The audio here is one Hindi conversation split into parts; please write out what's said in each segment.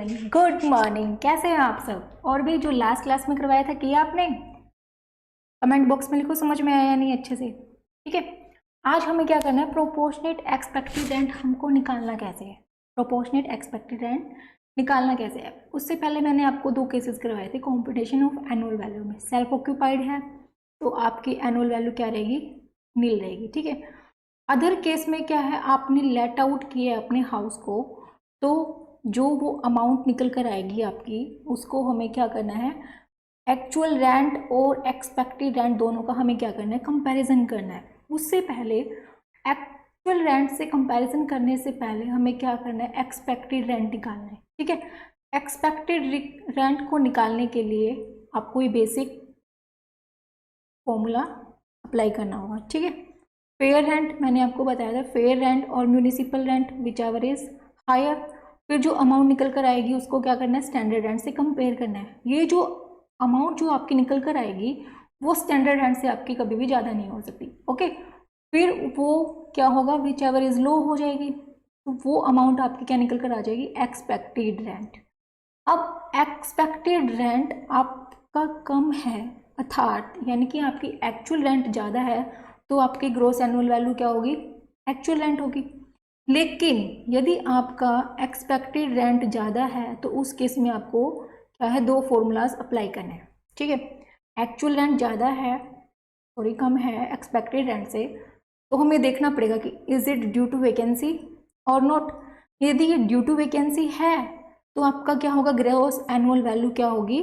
Everyone, good morning. कैसे हैं आप सब? और भी जो लास्ट क्लास में करवाया था किया आपने? कमेंट बॉक्स में लिखो समझ में आया या नहीं अच्छे से। ठीक है, आज हमें क्या करना है, प्रोपोर्शनेट एक्सपेक्टेड रेंट हमको निकालना कैसे है। प्रोपोर्शनेट एक्सपेक्टेड रेंट निकालना कैसे है, उससे पहले मैंने आपको दो केसेस करवाए थे कॉम्पिटिशन ऑफ एनुअल वैल्यू में। सेल्फ ऑक्यूपाइड है तो आपकी एनुअल वैल्यू क्या रहेगी, नील रहेगी। ठीक है, अदर केस में क्या है, आपने लेट आउट किया अपने हाउस को, तो जो वो अमाउंट निकल कर आएगी आपकी, उसको हमें क्या करना है, एक्चुअल रेंट और एक्सपेक्टेड रेंट दोनों का हमें क्या करना है, कंपैरिजन करना है। उससे पहले एक्चुअल रेंट से कंपैरिजन करने से पहले हमें क्या करना है, एक्सपेक्टेड रेंट निकालना है। ठीक है, एक्सपेक्टेड रेंट को निकालने के लिए आपको ये बेसिक फॉर्मूला अप्लाई करना होगा। ठीक है, फेयर रेंट मैंने आपको बताया था, फेयर रेंट और municipal rent whichever is higher. फिर जो अमाउंट निकल कर आएगी उसको क्या करना है, स्टैंडर्ड रेंट से कंपेयर करना है। ये जो अमाउंट जो आपकी निकल कर आएगी वो स्टैंडर्ड रेंट से आपकी कभी भी ज़्यादा नहीं हो सकती। ओके, फिर वो क्या होगा, विच एवर इज लो हो जाएगी, तो वो अमाउंट आपकी क्या निकल कर आ जाएगी, एक्सपेक्टेड रेंट। अब एक्सपेक्टेड रेंट आपका कम है, अर्थात यानी कि आपकी एक्चुअल रेंट ज़्यादा है, तो आपकी ग्रॉस एनुअल वैल्यू क्या होगी, एक्चुअल रेंट होगी। लेकिन यदि आपका एक्सपेक्टेड रेंट ज़्यादा है तो उस केस में आपको क्या है, दो फॉर्मूलाज अप्लाई करने हैं। ठीक है, एक्चुअल रेंट ज़्यादा है, थोड़ी कम है एक्सपेक्टेड रेंट से, तो हमें देखना पड़ेगा कि is it due to vacancy और नॉट। यदि ये ड्यू टू वैकेंसी है तो आपका क्या होगा, ग्रॉस एनुअल वैल्यू क्या होगी,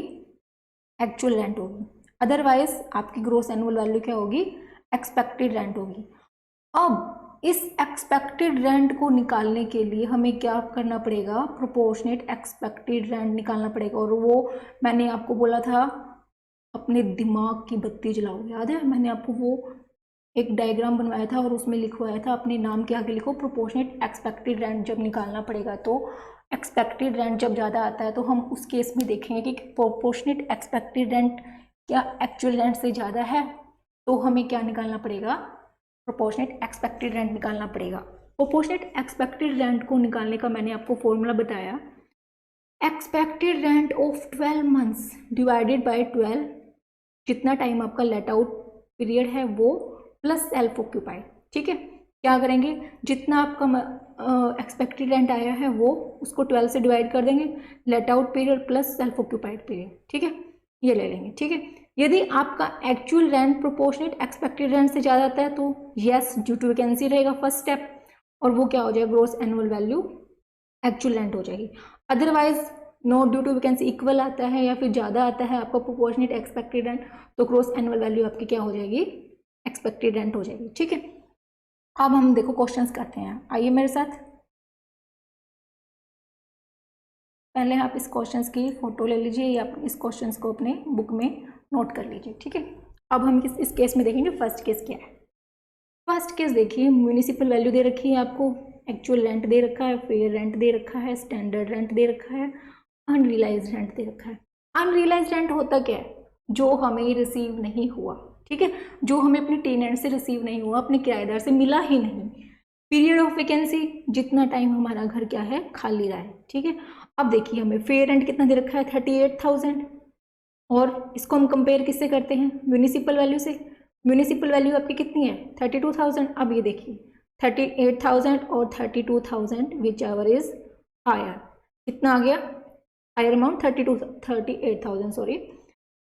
एक्चुअल रेंट होगी। अदरवाइज आपकी ग्रॉस एनुअल वैल्यू क्या होगी, एक्सपेक्टेड रेंट होगी। अब इस एक्सपेक्टेड रेंट को निकालने के लिए हमें क्या करना पड़ेगा, प्रोपोर्शनेट एक्सपेक्टेड रेंट निकालना पड़ेगा। और वो मैंने आपको बोला था अपने दिमाग की बत्ती जलाओ, याद है मैंने आपको वो एक डायग्राम बनवाया था और उसमें लिखवाया था अपने नाम के आगे लिखो प्रोपोर्शनेट एक्सपेक्टेड रेंट जब निकालना पड़ेगा। तो एक्सपेक्टेड रेंट जब ज़्यादा आता है तो हम उस केस में देखेंगे कि प्रोपोर्शनेट एक्सपेक्टेड रेंट क्या एक्चुअल रेंट से ज़्यादा है, तो हमें क्या निकालना पड़ेगा, प्रोपोर्शनेट एक्सपेक्टेड रेंट निकालना पड़ेगा। प्रोपोर्शनेट एक्सपेक्टेड रेंट को निकालने का मैंने आपको फॉर्मूला बताया, expected rent of 12 months divided by 12, जितना टाइम आपका लेट आउट पीरियड है वो, प्लस सेल्फ ऑक्यूपाइड। ठीक है, क्या करेंगे, जितना आपका एक्सपेक्टेड रेंट आया है वो उसको 12 से डिवाइड कर देंगे, let out period plus self occupied period. ठीक है, ये ले लेंगे। ठीक है, यदि आपका actual rent proportionate expected rent से ज़्यादा आता है तो यस ड्यू टू वैकेंसी रहेगा फर्स्ट स्टेप, और वो क्या हो जाएगा, gross annual value actual rent हो जाएगी। Otherwise no due to vacancy equal आता है या फिर ज़्यादा आता है आपका प्रोपोर्शनेट एक्सपेक्टेड रेंट, तो ग्रॉस एनुअल वैल्यू आपकी क्या हो जाएगी, एक्सपेक्टेड रेंट हो जाएगी। ठीक है, अब हम देखो क्वेश्चंस करते हैं, आइए मेरे साथ। पहले आप इस क्वेश्चंस की फोटो ले लीजिए या इस क्वेश्चंस को अपने बुक में नोट कर लीजिए। ठीक है, अब हम इस केस में देखेंगे फर्स्ट केस क्या है। फर्स्ट केस देखिए, म्यूनिसिपल वैल्यू दे रखी है आपको, एक्चुअल रेंट दे रखा है, फेयर रेंट दे रखा है, स्टैंडर्ड रेंट दे रखा है, अनरियलाइज्ड रेंट दे रखा है। अनरियलाइज्ड रेंट होता क्या है, जो हमें रिसीव नहीं हुआ। ठीक है, जो हमें अपने टेनेंट से रिसीव नहीं हुआ, अपने किराएदार से मिला ही नहीं। पीरियड ऑफ वैकेंसी, जितना टाइम हमारा घर क्या है, खाली रहा है। ठीक है, अब देखिए हमें फेयर रेंट कितना दे रखा है, 38,000, और इसको हम कंपेयर किससे करते हैं, म्यूनिसिपल वैल्यू से। म्यूनिसिपल वैल्यू आपकी कितनी है, 32,000। अब ये देखिए 38,000 और 32,000 विच एवर इज हायर, कितना आ गया, हायर अमाउंट 38,000 सॉरी।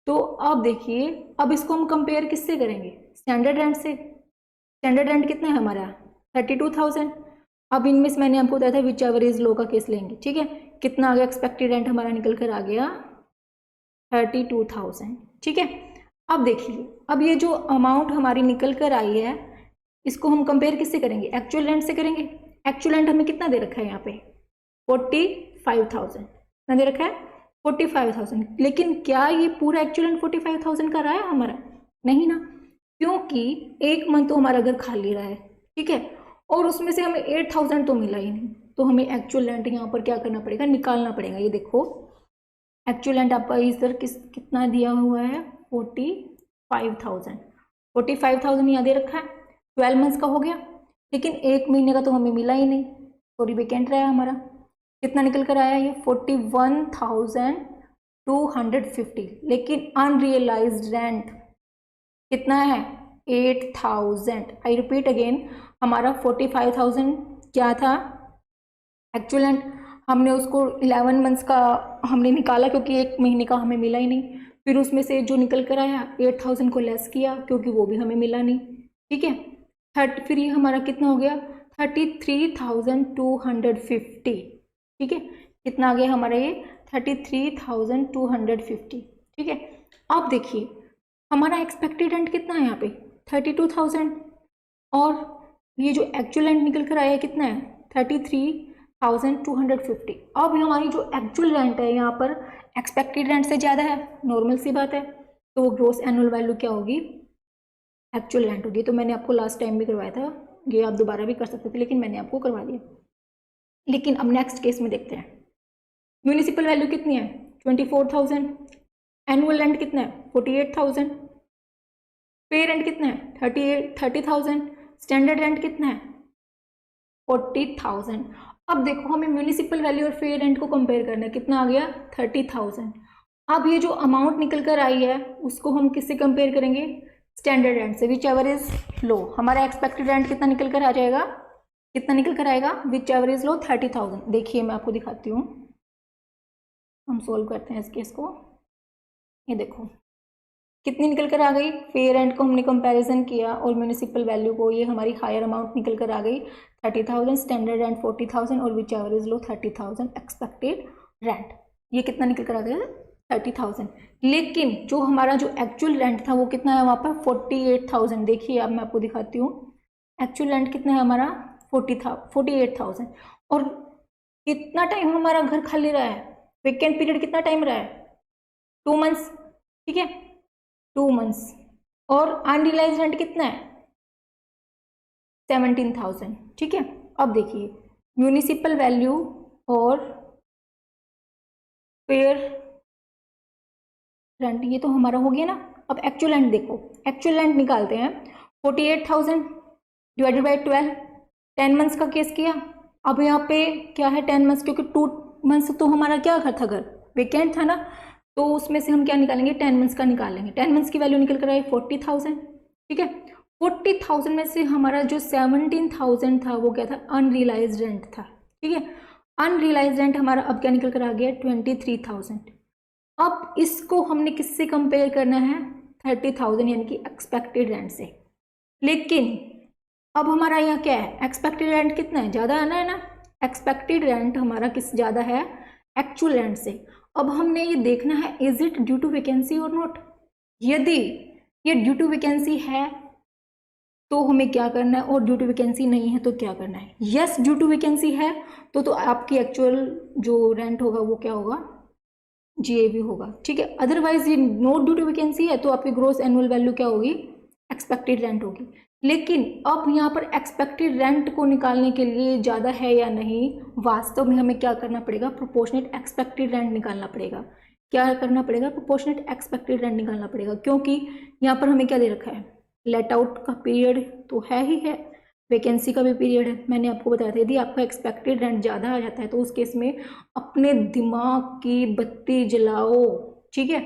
तो अब देखिए, अब इसको हम कंपेयर किससे करेंगे, स्टैंडर्ड रेंट से। स्टैंडर्ड रेंट कितना है हमारा, 32,000। अब इनमें से मैंने आपको बताया था विच एवर इज लो का केस लेंगे। ठीक है, कितना आ गया, एक्सपेक्टेड रेंट हमारा निकल कर आ गया 32,000। ठीक है, अब देखिए, अब ये जो अमाउंट हमारी निकल कर आई है इसको हम कंपेयर किससे करेंगे, एक्चुअल रेंट से करेंगे। एक्चुअल रेंट हमें कितना दे रखा है यहाँ पे, 45,000 कितना दे रखा है, 45,000। लेकिन क्या ये पूरा एक्चुअल रेंट 45,000 का रहा है हमारा, नहीं ना, क्योंकि एक मंथ तो हमारा घर खाली रहा है। ठीक है, और उसमें से हमें 8,000 तो मिला ही नहीं, तो हमें एक्चुअल रेंट यहाँ पर क्या करना पड़ेगा, निकालना पड़ेगा। ये देखो एक्चुअल रेंट आपका इधर कितना दिया हुआ है, 45,000। 45,000 यहाँ दे रखा है, 12 मंथ्स का हो गया, लेकिन एक महीने का तो हमें मिला ही नहीं, सॉरी वेकेंट रहा है हमारा। कितना निकल कर आया ये 41,250, लेकिन अनरियलाइज्ड रेंट कितना है 8,000। आई रिपीट अगेन, हमारा 45,000 क्या था एक्चुअल रेंट, हमने उसको 11 मंथ्स का हमने निकाला क्योंकि एक महीने का हमें मिला ही नहीं, फिर उसमें से जो निकल कर आया 8,000 को लेस किया क्योंकि वो भी हमें मिला नहीं, ठीक है। फिर ये हमारा कितना हो गया 33,250, ठीक है। कितना आ गया हमारा ये 33,250, ठीक है। अब देखिए हमारा एक्सपेक्टेड रेंट कितना है यहाँ पे 32,000, और ये जो एक्चुअल रेंट निकल कर आया कितना है 33,250। अब हमारी जो एक्चुअल रेंट है यहाँ पर एक्सपेक्टेड रेंट से ज़्यादा है, नॉर्मल सी बात है, तो ग्रोस एनुअल वैल्यू क्या होगी एक्चुअल रेंट होगी। तो मैंने आपको लास्ट टाइम भी करवाया था, ये आप दोबारा भी कर सकते थे लेकिन मैंने आपको करवा दिया। लेकिन अब नेक्स्ट केस में देखते हैं, म्यूनिसिपल वैल्यू कितनी है 24,000, एनुअल रेंट कितना है 48,000, पे रेंट कितना है 30,000, स्टैंडर्ड रेंट कितना है 40,000। अब देखो हमें म्यूनिसिपल वैल्यू और फेयर रेंट को कंपेयर करना है, कितना आ गया 30,000। अब ये जो अमाउंट निकल कर आई है उसको हम किससे कंपेयर करेंगे स्टैंडर्ड रेंट से, विच एवर इज लो। हमारा एक्सपेक्टेड रेंट कितना निकल कर आ जाएगा, कितना निकल कर आएगा विच एवर इज लो 30,000। देखिए मैं आपको दिखाती हूँ, हम सोल्व करते हैं इस केस को। ये देखो कितनी निकल कर आ गई, फेयर रेंट को हमने कंपैरिजन किया और म्यूनिसिपल वैल्यू को, ये हमारी हायर अमाउंट निकल कर आ गई 30,000, स्टैंडर्ड रेंट 40,000 और which ever is low 30,000 expected rent. ये कितना निकल कर आ गया 30,000। लेकिन जो हमारा जो एक्चुअल रेंट था वो कितना है वहाँ पर 48,000। देखिए अब मैं आपको दिखाती हूँ, एक्चुअल रेंट कितना है हमारा 48,000। और कितना टाइम हमारा घर खाली रहा है, वेकेंट पीरियड कितना टाइम रहा है 2 मंथ्स, ठीक है 2 मंथ्स। और अनरियलाइज्ड रेंट कितना है 17,000, ठीक है। अब देखिए म्यूनिसिपल वैल्यू और फेयर रेंट ये तो हमारा हो गया ना। अब एक्चुअल रेंट देखो, एक्चुअल रेंट निकालते हैं 48,000 डिवाइडेड बाई 12, 10 मंथ्स का केस किया। अब यहाँ पे क्या है 10 मंथ्स, क्योंकि 2 मंथ्स तो हमारा क्या घर था, घर वेकेंट था ना, तो उसमें से हम क्या निकालेंगे 10 मंथ्स का निकालेंगे। 10 मंथ्स की वैल्यू निकल कर आई 40,000, ठीक है। 40,000 में से हमारा जो 17,000 था वो क्या था अनरियलाइज्ड रेंट था, ठीक है। अनरियलाइज्ड रेंट हमारा अब क्या निकल कर आ गया 23,000। अब इसको हमने किससे कंपेयर करना है 30,000 यानी कि एक्सपेक्टेड रेंट से। लेकिन अब हमारा यहाँ क्या है एक्सपेक्टेड रेंट कितना है ज़्यादा है ना, एक्सपेक्टेड रेंट हमारा किस ज़्यादा है एक्चुअल रेंट से। अब हमने ये देखना है is it due to vacancy और नॉट। यदि ये ड्यू टू वैकेंसी है तो हमें क्या करना है, और ड्यू टू वैकेंसी नहीं है तो क्या करना है। यस ड्यू टू वैकेंसी है तो आपकी एक्चुअल जो रेंट होगा वो क्या होगा GAV होगा, ठीक है। अदरवाइज ये नॉट ड्यू टू वैकेंसी है तो आपकी ग्रोस एनुअल वैल्यू क्या होगी एक्सपेक्टेड रेंट होगी। लेकिन अब यहाँ पर एक्सपेक्टेड रेंट को निकालने के लिए ज़्यादा है या नहीं, वास्तव में हमें क्या करना पड़ेगा प्रोपोर्शनेट एक्सपेक्टेड रेंट निकालना पड़ेगा। क्या करना पड़ेगा प्रोपोर्शनेट एक्सपेक्टेड रेंट निकालना पड़ेगा, क्योंकि यहाँ पर हमें क्या दे रखा है लेट आउट का पीरियड तो है ही है, वैकेंसी का भी पीरियड है। मैंने आपको बताया था यदि आपका एक्सपेक्टेड रेंट ज़्यादा आ जाता है तो उस केस में अपने दिमाग की बत्ती जलाओ, ठीक है।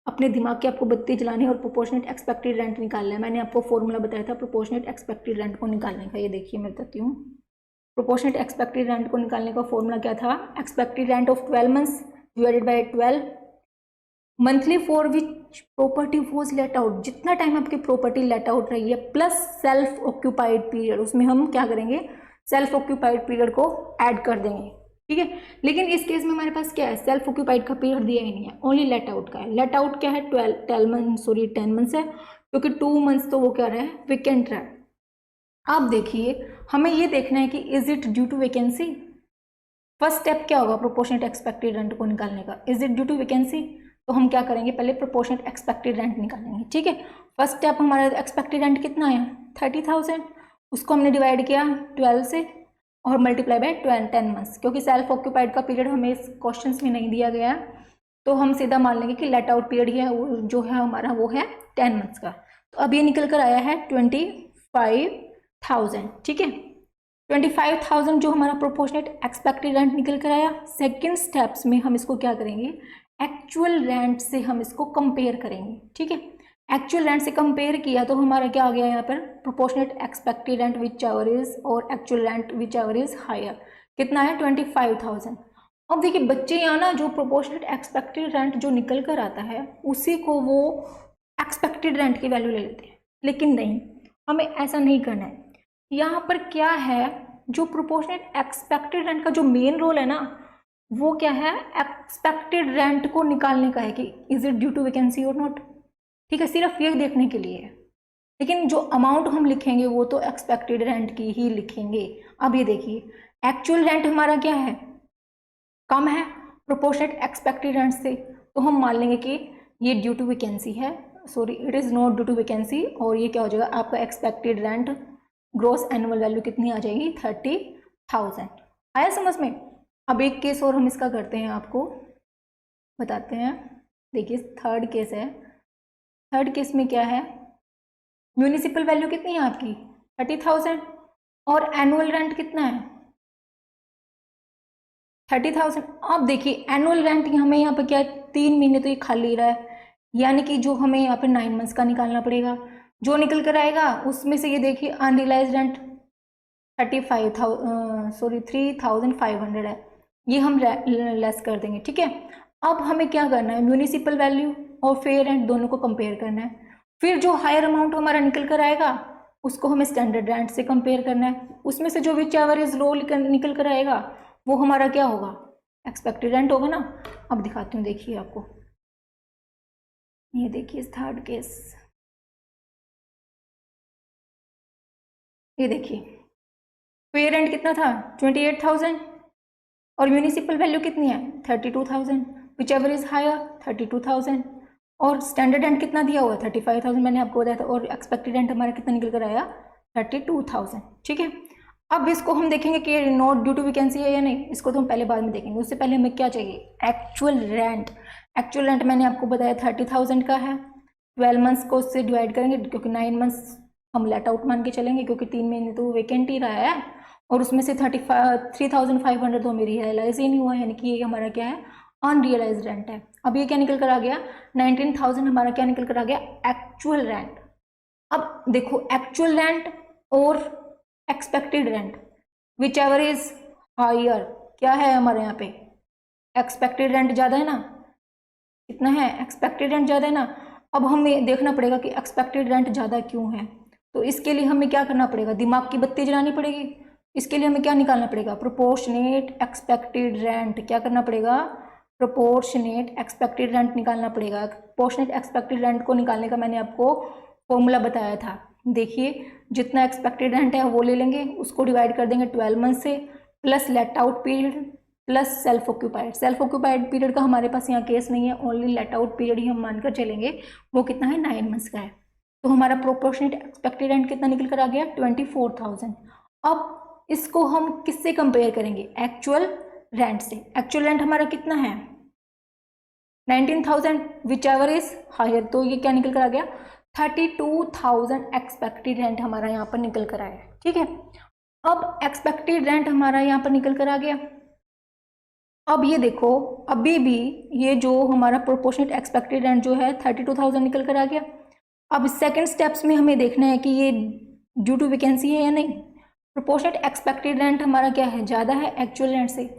अपने दिमाग की आपको बत्ती जलानी है और प्रोपोर्शनेट एक्सपेक्टेड रेंट निकालना है। मैंने आपको फॉर्मूला बताया था प्रोपोर्शनेट एक्सपेक्टेड रेंट को निकालने का, ये देखिए मैं बताती हूँ। प्रोपोर्शनेट एक्सपेक्टेड रेंट को निकालने का फॉर्मूला क्या था, expected rent of 12 months divided by 12 monthly for which property was let out. जितना टाइम आपकी प्रॉपर्टी लेट आउट रही है प्लस सेल्फ ऑक्यूपाइड पीरियड, उसमें हम क्या करेंगे सेल्फ ऑक्यूपाइड पीरियड को ऐड कर देंगे, ठीक है। लेकिन इस केस में हमारे पास क्या है सेल्फ ऑक्यूपाइड का पीरियड दिया ही नहीं है, ओनली लेट आउट का है। लेट आउट क्या है 10 मंथ्स है, क्योंकि 2 मंथ्स तो वो क्या रहा है वेकेंट रहा है। अब देखिए हमें ये देखना है कि is it due to vacancy. First step क्या होगा प्रोपोर्शनेट एक्सपेक्टेड रेंट को निकालने का, is it due to vacancy. तो हम क्या करेंगे पहले प्रोपोर्शनेट एक्सपेक्टेड रेंट निकालेंगे, ठीक है। फर्स्ट स्टेप हमारा एक्सपेक्टेड रेंट कितना है 30,000, उसको हमने डिवाइड किया 12 से और मल्टीप्लाई बाय 10 मंथ्स, क्योंकि सेल्फ ऑक्यूपाइड का पीरियड हमें इस क्वेश्चन में नहीं दिया गया तो हम सीधा मान लेंगे कि लेट आउट पीरियड है वो जो है हमारा वो है 10 मंथ्स का। तो अब ये निकल कर आया है 25,000, ठीक है। 25,000 जो हमारा प्रोपोर्शनेट एक्सपेक्टेड रेंट निकल कर आया। सेकेंड स्टेप्स में हम इसको क्या करेंगे, एक्चुअल रेंट से हम इसको कंपेयर करेंगे। ठीक है, एक्चुअल रेंट से कंपेयर किया तो हमारा क्या आ गया यहाँ पर, proportionate expected rent whichever is और actual rent whichever is higher, कितना है 25,000। अब देखिए बच्चे यहाँ ना जो प्रोपोर्शनेट एक्सपेक्टेड रेंट जो निकल कर आता है उसी को वो एक्सपेक्टेड रेंट की वैल्यू ले लेते हैं, लेकिन नहीं, हमें ऐसा नहीं करना है। यहाँ पर क्या है, जो प्रोपोर्शनेट एक्सपेक्टेड रेंट का जो मेन रोल है ना वो क्या है, एक्सपेक्टेड रेंट को निकालने का है कि is it due to vacancy और नॉट। ठीक है, सिर्फ ये देखने के लिए है, लेकिन जो अमाउंट हम लिखेंगे वो तो एक्सपेक्टेड रेंट की ही लिखेंगे। अब ये देखिए एक्चुअल रेंट हमारा क्या है, कम है प्रोपोर्शनेट एक्सपेक्टेड रेंट से, तो हम मान लेंगे कि ये ड्यू टू वैकेंसी है, sorry it is not due to vacancy, और ये क्या हो जाएगा आपका expected rent gross annual value कितनी आ जाएगी 30,000। आया समझ में। अब एक केस और हम इसका करते हैं, आपको बताते हैं। देखिए थर्ड केस है, थर्ड केस में क्या है, म्यूनिसिपल वैल्यू कितनी है आपकी 30,000 और एनुअल रेंट कितना है 30,000। अब देखिए एनुअल रेंट हमें यहाँ पर क्या है, 3 महीने तो ये खाली रहा है, यानी कि जो हमें यहाँ पे 9 मंथ्स का निकालना पड़ेगा, जो निकल कर आएगा उसमें से ये देखिए अनरियलाइज रेंट 3,500 है, ये हम लेस कर देंगे। ठीक है, अब हमें क्या करना है, म्यूनिसिपल वैल्यू और फेयर रेंट दोनों को कंपेयर करना है, फिर जो हायर अमाउंट हमारा निकल कर आएगा उसको हमें स्टैंडर्ड रेंट से कंपेयर करना है, उसमें से जो विच एवर इज लो निकल कर आएगा वो हमारा क्या होगा, एक्सपेक्टेड रेंट होगा ना। अब दिखाती हूँ, देखिए आपको, ये देखिए थर्ड केस, ये देखिए फेयर रेंट कितना था 28,000 और म्यूनिसिपल वैल्यू कितनी है 32,000, विच एवर इज हायर 32,000, और स्टैंडर्ड रेंट कितना दिया हुआ है 35,000 मैंने आपको बताया था, और एक्सपेक्टेड रेंट हमारा कितना निकल कर आया 32,000। ठीक है, अब इसको हम देखेंगे कि नॉट ड्यू टू वैकेंसी है या नहीं, इसको तो हम पहले बाद में देखेंगे, उससे पहले हमें क्या चाहिए, एक्चुअल रेंट। एक्चुअल रेंट मैंने आपको बताया 30,000 का है, 12 मंथ्स को उससे डिवाइड करेंगे क्योंकि 9 मंथ्स हम लेट आउट मान के चलेंगे क्योंकि 3 महीने तो वैकेंट ही रहा है, और उसमें से 3,500 तो मेरी रियलाइज ही नहीं हुआ, यानी कि ये हमारा क्या है अनरियलाइज रेंट है। अब ये क्या निकल कर आ गया 19,000 हमारा क्या निकल कर आ गया एक्चुअल रेंट। अब देखो एक्चुअल रेंट और expected rent whichever is higher, क्या है हमारे यहाँ पे एक्सपेक्टेड रेंट ज़्यादा है ना, कितना है एक्सपेक्टेड रेंट ज़्यादा है ना। अब हमें देखना पड़ेगा कि एक्सपेक्टेड रेंट ज़्यादा क्यों है, तो इसके लिए हमें क्या करना पड़ेगा, दिमाग की बत्ती जलानी पड़ेगी। इसके लिए हमें क्या निकालना पड़ेगा, प्रोपोर्शनेट एक्सपेक्टेड रेंट, क्या करना पड़ेगा, प्रोपोर्शनेट एक्सपेक्टेड रेंट निकालना पड़ेगा। प्रोपोर्शनेट एक्सपेक्टेड रेंट को निकालने का मैंने आपको फॉर्मूला बताया था, देखिए जितना एक्सपेक्टेड रेंट है वो ले लेंगे, उसको डिवाइड कर देंगे 12 मंथ से, plus late out period plus self occupied. Self occupied period का हमारे पास यहाँ केस नहीं है, ओनली लेट आउट पीरियड ही हम मानकर चलेंगे, वो कितना है 9 मंथ्स का है। तो हमारा प्रोपोर्शनेट एक्सपेक्टेड रेंट कितना निकल कर आ गया 24,000। अब इसको हम किससे कंपेयर करेंगे, एक्चुअल रेंट से। एक्चुअल रेंट हमारा कितना है 19,000 विच एवर इज हायर, तो ये क्या निकल कर आ गया 32,000 एक्सपेक्टेड रेंट हमारा यहाँ पर निकल कर आया। ठीक है, अब एक्सपेक्टेड रेंट हमारा यहाँ पर निकल कर आ गया। अब ये देखो अभी भी ये जो हमारा प्रोपोर्शनेट एक्सपेक्टेड रेंट जो है 32,000 निकल कर आ गया। अब सेकंड स्टेप्स में हमें देखना है कि ये ड्यू टू वैकेंसी है या नहीं। प्रोपोर्शनेट एक्सपेक्टेड रेंट हमारा क्या है, ज़्यादा है एक्चुअल रेंट से,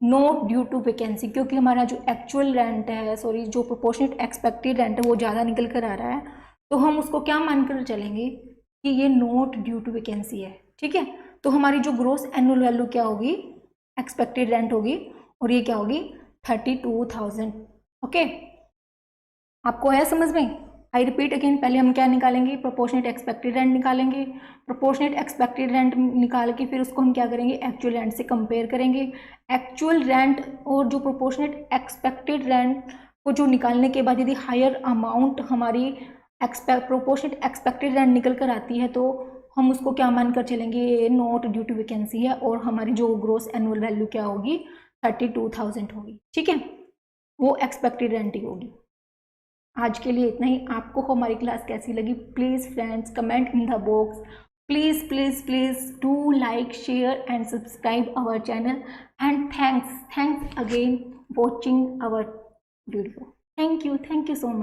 नॉट ड्यू टू वैकेंसी, क्योंकि हमारा जो एक्चुअल रेंट है, सॉरी जो प्रोपोर्शनेट एक्सपेक्टेड रेंट है वो ज़्यादा निकल कर आ रहा है, तो हम उसको क्या मानकर चलेंगे कि ये नॉट ड्यू टू वैकेंसी है। ठीक है, तो हमारी जो ग्रॉस एनुअल वैल्यू क्या होगी, एक्सपेक्टेड रेंट होगी, और ये क्या होगी 32,000। ओके, आपको है समझ में। आई रिपीट अगेन, पहले हम क्या निकालेंगे, प्रोपोर्शनेट एक्सपेक्टेड रेंट निकालेंगे। प्रोपोर्शनेट एक्सपेक्टेड रेंट निकाल के फिर उसको हम क्या करेंगे, एक्चुअल रेंट से कंपेयर करेंगे। एक्चुअल रेंट और जो प्रोपोर्शनेट एक्सपेक्टेड रेंट को जो निकालने के बाद यदि हायर अमाउंट हमारी प्रोपोर्शनेट एक्सपेक्टेड रेंट निकल कर आती है तो हम उसको क्या मानकर चलेंगे, नॉट ड्यू टू वैकेंसी है, और हमारी जो ग्रॉस एनुअल वैल्यू क्या होगी 32,000 होगी। ठीक है, वो एक्सपेक्टेड रेंट ही होगी। आज के लिए इतना ही। आपको हमारी क्लास कैसी लगी please friends comment in the box. please please please do like, share and subscribe our channel, and thanks again watching our video. Thank you so much.